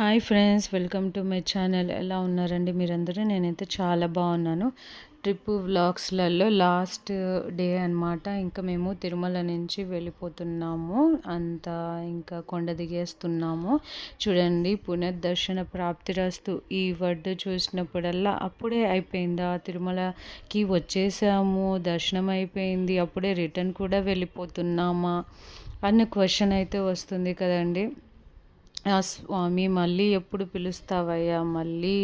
Hi friends, welcome to my channel. ఎలా ఉన్నారండి మీరందరూ? నేనైతే చాలా బాగున్నాను. ట్రిప్ వ్లాగ్స్లలో లాస్ట్ డే అనమాట. ఇంకా మేము తిరుమల నుంచి వెళ్ళిపోతున్నాము. అంతా ఇంకా కొండ దిగేస్తున్నాము. చూడండి, పునర్దర్శన ప్రాప్తిరస్తు ఈ వర్డ్ చూసినప్పుడల్లా అప్పుడే అయిపోయిందా, తిరుమలకి వచ్చేసాము, దర్శనం అయిపోయింది, అప్పుడే రిటర్న్ కూడా వెళ్ళిపోతున్నామా అన్న క్వశ్చన్ అయితే వస్తుంది కదండి. స్వామి మళ్ళీ ఎప్పుడు పిలుస్తావయ్యా, మళ్ళీ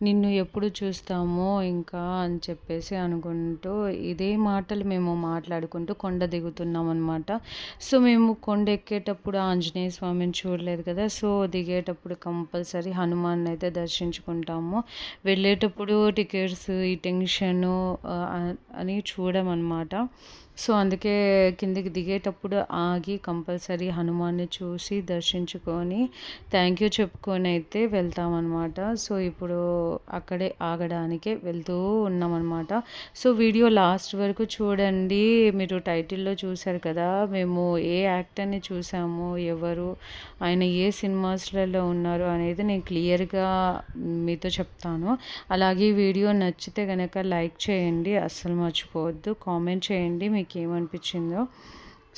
నిన్ను ఎప్పుడు చూస్తామో ఇంకా అని చెప్పేసి అనుకుంటూ ఇదే మాటలు మేము మాట్లాడుకుంటూ కొండ దిగుతున్నాం అనమాట. సో మేము కొండ ఎక్కేటప్పుడు ఆంజనేయ స్వామిని చూడలేదు కదా, సో దిగేటప్పుడు కంపల్సరీ హనుమాన్ అయితే దర్శించుకుంటాము. వెళ్ళేటప్పుడు టికెట్స్ ఈ టెన్షను అని చూడమన్నమాట. సో అందుకే కిందికి దిగేటప్పుడు ఆగి కంపల్సరీ హనుమాన్ని చూసి దర్శించుకొని థ్యాంక్ యూ చెప్పుకొని అయితే వెళ్తామన్నమాట. సో ఇప్పుడు అక్కడే ఆగడానికే వెళ్తూ ఉన్నామన్నమాట. సో వీడియో లాస్ట్ వరకు చూడండి. మీరు టైటిల్లో చూశారు కదా, మేము ఏ యాక్టర్ని చూసాము, ఎవరు ఆయన ఏ సినిమాస్లలో ఉన్నారు అనేది నేను క్లియర్గా మీతో చెప్తాను. అలాగే వీడియో నచ్చితే కనుక లైక్ చేయండి, అస్సలు మర్చిపోవద్దు. కామెంట్ చేయండి మీకు ఏమనిపించిందో.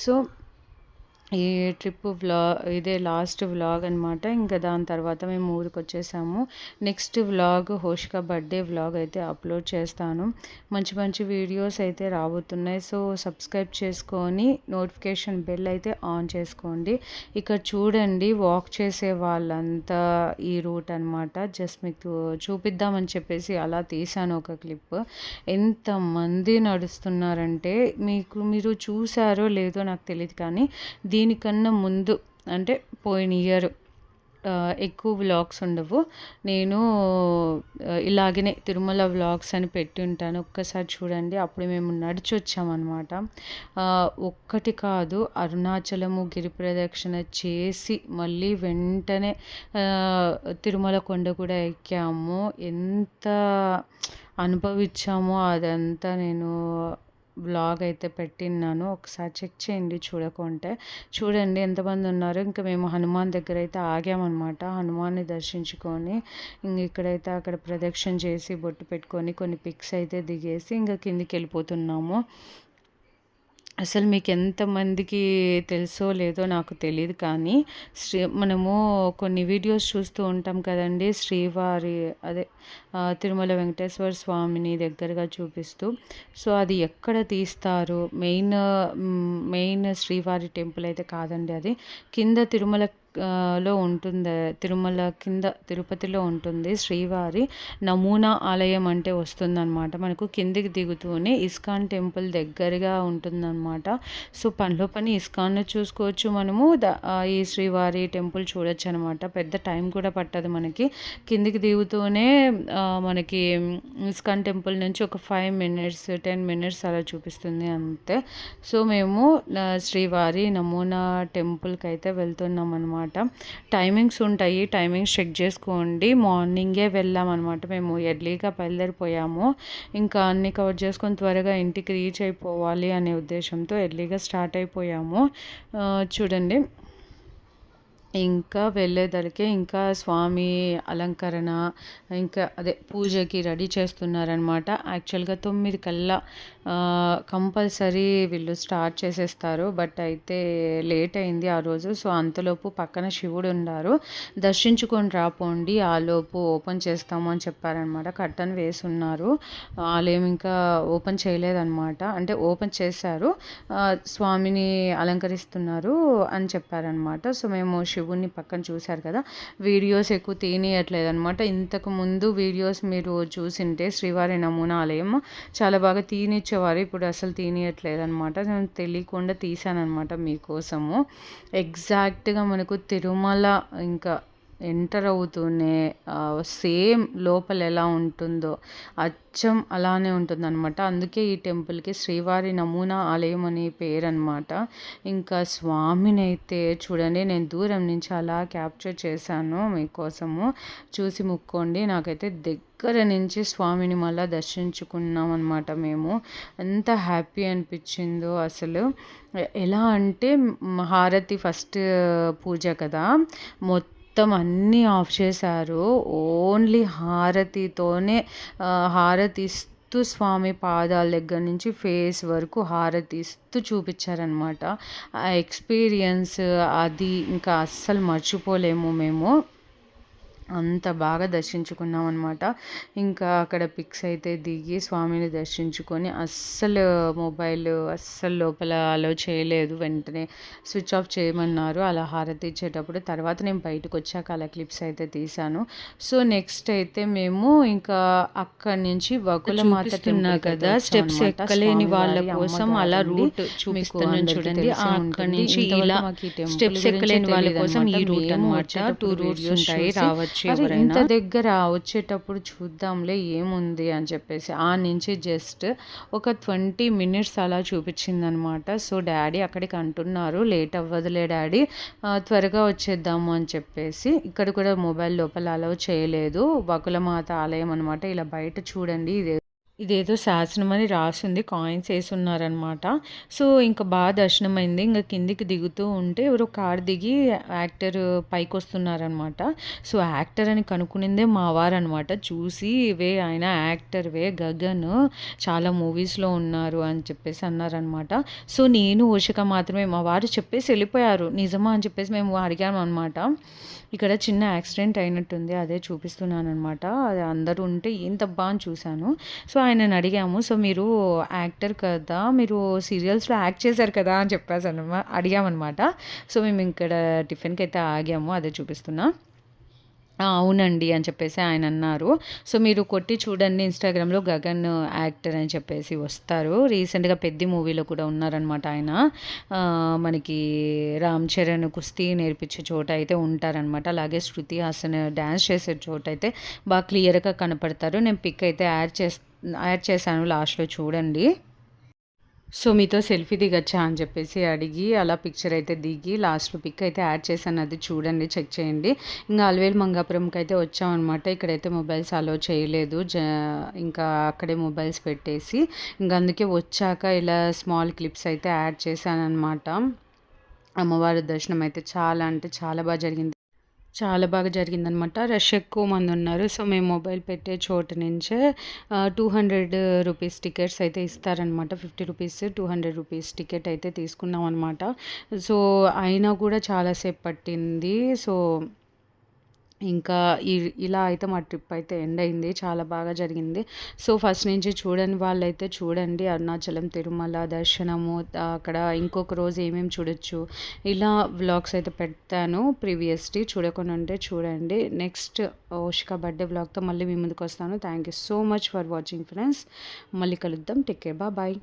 సో ఈ ట్రిప్ ఇదే లాస్ట్ వ్లాగ్ అనమాట. ఇంకా దాని తర్వాత మేము ఊరికి వచ్చేసాము. నెక్స్ట్ వ్లాగ్ హోషిక బర్త్డే వ్లాగ్ అయితే అప్లోడ్ చేస్తాను. మంచి మంచి వీడియోస్ అయితే రాబోతున్నాయి. సో సబ్స్క్రైబ్ చేసుకొని నోటిఫికేషన్ బెల్ అయితే ఆన్ చేసుకోండి. ఇక్కడ చూడండి, వాక్ చేసే వాళ్ళంతా ఈ రూట్ అనమాట. జస్ట్ మీకు చూపిద్దామని చెప్పేసి అలా తీసాను ఒక క్లిప్. ఎంతమంది నడుస్తున్నారంటే మీరు చూసారో లేదో నాకు తెలియదు, కానీ దీనికన్నా ముందు అంటే పోయిన ఇయర్ ఎక్కువ వ్లాగ్స్ ఉండవు. నేను ఇలాగనే తిరుమల వ్లాగ్స్ అని పెట్టి ఉంటాను, ఒక్కసారి చూడండి. అప్పుడు మేము నడిచి వచ్చామన్నమాట. ఒక్కటి కాదు, అరుణాచలము గిరి ప్రదక్షిణ చేసి మళ్ళీ వెంటనే తిరుమల కొండ కూడా ఎక్కాము. ఎంత అనుభవించామో అదంతా నేను వ్లాగ్ అయితే పెట్టిన్నాను, ఒకసారి చెక్ చేయండి చూడకుంటే. చూడండి ఎంతమంది ఉన్నారు. ఇంకా మేము హనుమాన్ దగ్గర అయితే ఆగామన్నమాట. హనుమాన్ని దర్శించుకొని ఇంక ఇక్కడైతే అక్కడ ప్రదక్షిణ చేసి బొట్టు పెట్టుకొని కొన్ని పిక్స్ అయితే దిగేసి ఇంకా కిందికి వెళ్ళిపోతున్నాము. అసలు మీకు ఎంతమందికి తెలుసో లేదో నాకు తెలియదు, కానీ మనము కొన్ని వీడియోస్ చూస్తూ ఉంటాం కదండి, శ్రీవారి అదే తిరుమల వెంకటేశ్వర స్వామిని దగ్గరగా చూపిస్తూ. సో అది ఎక్కడ తీస్తారు, మెయిన్ శ్రీవారి టెంపుల్ అయితే కాదండి, అది కింద తిరుమల లో ఉంటుంది. తిరుమల కింద తిరుపతిలో ఉంటుంది శ్రీవారి నమూనా ఆలయం అంటే వస్తుందన్నమాట. మనకు కిందికి దిగుతూనే ఇస్కాన్ టెంపుల్ దగ్గరగా ఉంటుందన్నమాట. సో పనిలో పని ఇస్కాన్ను చూసుకోవచ్చు మనము, ఈ శ్రీవారి టెంపుల్ చూడొచ్చు అనమాట. పెద్ద టైం కూడా పట్టదు మనకి. కిందికి దిగుతూనే మనకి ఇస్కాన్ టెంపుల్ నుంచి ఒక 5 minutes 10 minutes అలా చూపిస్తుంది అంతే. సో మేము శ్రీవారి నమూనా టెంపుల్కి అయితే వెళ్తున్నాం అనమాట. టైమింగ్స్ ఉంటాయి, టైమింగ్స్ చెక్ చేసుకోండి. మార్నింగే వెళ్ళామన్నమాట. మేము ఎర్లీగా బయలుదేరిపోయాము. ఇంకా అన్ని కవర్ చేసుకొని త్వరగా ఇంటికి రీచ్ అయిపోవాలి అనే ఉద్దేశంతో ఎర్లీగా స్టార్ట్ అయిపోయాము. చూడండి, ఇంకా వెళ్ళేదలికే ఇంకా స్వామి అలంకరణ ఇంకా అదే పూజకి రెడీ చేస్తున్నారనమాట. యాక్చువల్గా 9 కల్లా కంపల్సరీ వీళ్ళు స్టార్ట్ చేసేస్తారు, బట్ అయితే లేట్ అయింది ఆ రోజు. సో అంతలోపు పక్కన శివుడు ఉన్నారు, దర్శించుకొని రాపోండి, ఆలోపు ఓపెన్ చేస్తాము అని చెప్పారనమాట. కర్టన్ వేసి ఉన్నారు, ఆలయం ఇంకా ఓపెన్ చేయలేదన్నమాట. అంటే ఓపెన్ చేశారు, స్వామిని అలంకరిస్తున్నారు అని చెప్పారనమాట. సో మేము శివుని పక్కన చూశారు కదా, వీడియోస్ ఎక్కువ తీయట్లేదు అనమాట. ఇంతకు ముందు వీడియోస్ మీరు చూసింటే శ్రీవారి నమూనా ఆలయం చాలా బాగా తీనిచ్చేవారు, ఇప్పుడు అసలు తీయట్లేదు అనమాట. నేను తెలియకుండా తీసానమాట మీకోసము. ఎగ్జాక్ట్గా మనకు తిరుమల ఇంకా ఎంటర్ అవుతూనే సేమ్ లోపల ఎలా ఉంటుందో అచ్చం అలానే ఉంటుందన్నమాట. అందుకే ఈ టెంపుల్కి శ్రీవారి నమూనా ఆలయం అనే పేరు అనమాట. ఇంకా స్వామిని అయితే చూడండి, నేను దూరం నుంచి అలా క్యాప్చర్ చేశాను మీకోసము, చూసి ముక్కోండి. నాకైతే దగ్గర నుంచి స్వామిని మళ్ళీ దర్శించుకున్నాం అనమాట. మేము ఎంత హ్యాపీ అనిపించిందో అసలు. ఎలా అంటే హారతి ఫస్ట్ పూజ కదా, మొత్తం మొత్తం అన్నీ ఆఫ్ చేశారు. ఓన్లీ హారతితోనే హారతి ఇస్తూ స్వామి పాదాల దగ్గర నుంచి ఫేస్ వరకు హారతి ఇస్తూ చూపించారనమాట. ఆ ఎక్స్‌పీరియన్స్ అది ఇంకా అస్సలు మర్చిపోలేము మేము. అంత బాగా దర్శించుకున్నామనమాట. ఇంకా అక్కడ పిక్స్ అయితే దిగి స్వామిని దర్శించుకొని అస్సలు లోపల అలో చేయలేదు. వెంటనే స్విచ్ ఆఫ్ చేయమన్నారు అలా హారతి ఇచ్చేటప్పుడు. తర్వాత నేను బయటకొచ్చాక అలా క్లిప్స్ అయితే తీశాను. సో, నెక్స్ట్ అయితే మేము ఇంకా అక్కడి నుంచి వకులమాత టెంపుల్‌కైతే కదా స్టెప్స్ వచ్చామనమాట. ఎక్కలేని వాళ్ళ స్వామివారి కోసం అలా అమ్మగారండి. రూట్ మీకు చూపిస్తున్నాను అందరికీ చూడండి. తెలిసే అక్కడి ఉంటుంది. నుంచి ఇంతవరకు ఇలా మాకు ఈ టెంపుల్ స్టెప్స్ గురించే ఎక్కలేని వాళ్ళ కోసం తెలీదనమాట. ఈ రూట్ మేము అనమాట. వచ్చేటప్పుడు 2 రూట్స్ వీడియోస్ ఉంటాయి. చూసి రావచ్చు అరే ఇంత ఎవరైనా. దగ్గర వచ్చేటప్పుడు చూద్దాంలే ఏముంది అని చెప్పేసి ఆ నుంచి జస్ట్ ఒక 20 మినిట్స్ అలా చూపించిందనమాట. సో, డ్యాడీ అక్కడికి అంటున్నారు లేట్ అవ్వదులే డ్యాడీ త్వరగా వచ్చేద్దాము అని చెప్పేసి. ఇక్కడ కూడా మొబైల్ లోపల అలౌ చేయలేదు. వకులమాత ఆలయం అనమాట. ఇలా బయట చూడండి ఇదేదో శాసనం అని రాసుంది. కాయిన్స్ ఏసున్నారనమాట. సో, ఇంక దర్శనమైంది. ఇంక కిందికి దిగుతూ ఉంటే ఎవరో కారు దిగి యాక్టర్ పైకొస్తున్నారనమాట. సో, యాక్టర్ అని కనుక్కునిందే మా వారనమాట. చూసి ఆయన యాక్టర్‌వే గగన్ చాలా మూవీస్‌లో ఉన్నారు అని చెప్పేసి అన్నారనమాట. సో, నేను ఉషిక మాత్రమే మా వారు చెప్పేసి ఎళ్ళిపోయారు. నిజమా అని చెప్పేసి మేము అడిగామనమాట. ఇక్కడ చిన్న యాక్సిడెంట్ అయినట్టుంది. అదే చూపిస్తున్నాననమాట. అది అందరూ ఉంటే ఏంటబ్బా అని చూశాను. సో, ఆయనని అడిగాము. సో, మీరు యాక్టర్ కదా! మీరు సీరియల్స్‌లో యాక్ట్ చేశారు కదా! అని అడిగామనమాట. సో, మేము ఇక్కడ టిఫిన్‌కైతే ఆగాము. అదే చూపిస్తున్నా. అవునండి అని చెప్పేసి ఆయన అన్నారు. సో, మీరు కొట్టి చూడండి ఇన్‌స్టాగ్రామ్‌లో గగన్ యాక్టర్ అని చెప్పేసి వస్తారు. రీసెంట్‌గా 'పెద్ది' మూవీలో కూడా ఉన్నారనమాట ఆయన. మనకి 'రామ్ చరణ్' కుస్తీ నేర్పించే చోట అయితే ఉంటారనమాట. అలాగే 'శృతి హాసన్' డాన్స్ చేసే చోటైతే బాగా క్లియర్‌గా కనపడతారు. నేను పిక్ అయితే యాడ్ చేశాను లాస్ట్‌లో చూడండి. సో, మీతో సెల్ఫీ దిగొచ్చా అని చెప్పేసి అడిగి, అలా పిక్చర్ అయితే దిగి లాస్ట్‌లో పిక్ అయితే యాడ్ చేశాను. అది చూడండి, చెక్ చేయండి. ఇంగా అలివేలు మంగాపురంకైతే వచ్చామనమాట. ఇక్కడైతే మొబైల్స్ అలో చేయలేదు. ఇంకా అక్కడే మొబైల్స్ పెట్టేసి, ఇంక అందుకే వచ్చాక ఇలా స్మాల్ క్లిప్స్ అయితే యాడ్ చేశాననమాట. అమ్మవారి దర్శనం అయితే చాలా అంటే చాలా జరిగింది. చాలా బాగా జరిగిందనమాట. రష్ ఎక్కువ మందున్నారు. సో, మేము మొబైల్ పెట్టే చోటు నుంచే 200 రూపీస్ టికెట్స్ అయితే ఇస్తారనమాట. 50 రూపీస్, 200 రూపీస్ టికెట్ అయితే తీసుకున్నాం అనమాట. సో, అయినా కూడా చాలా సేపు పట్టింది. సో, ఇంకా ఇలా అయితే మా ట్రిప్ అయితే ఎండ్ అయింది. చాలా బాగా జరిగింది. సో, ఫస్ట్ నుంచి చూడని వాళ్ళైతే చూడండి. అరుణాచలం, తిరుమల దర్శనము, అక్కడ ఇంకొక రోజు ఏమేమి చూడొచ్చు, ఇలా వ్లాగ్స్ అయితే పెడతాను ప్రీవియస్‌ది. చూడకుండా ఉంటే చూడండి. నెక్స్ట్ ఓషిక బర్త్‌డే వ్లాగ్‌తో మళ్ళీ మీ ముందుకు వస్తాను. Thank you so much for watching friends. మళ్ళీ కలుద్దాం. Take care. బాయ్.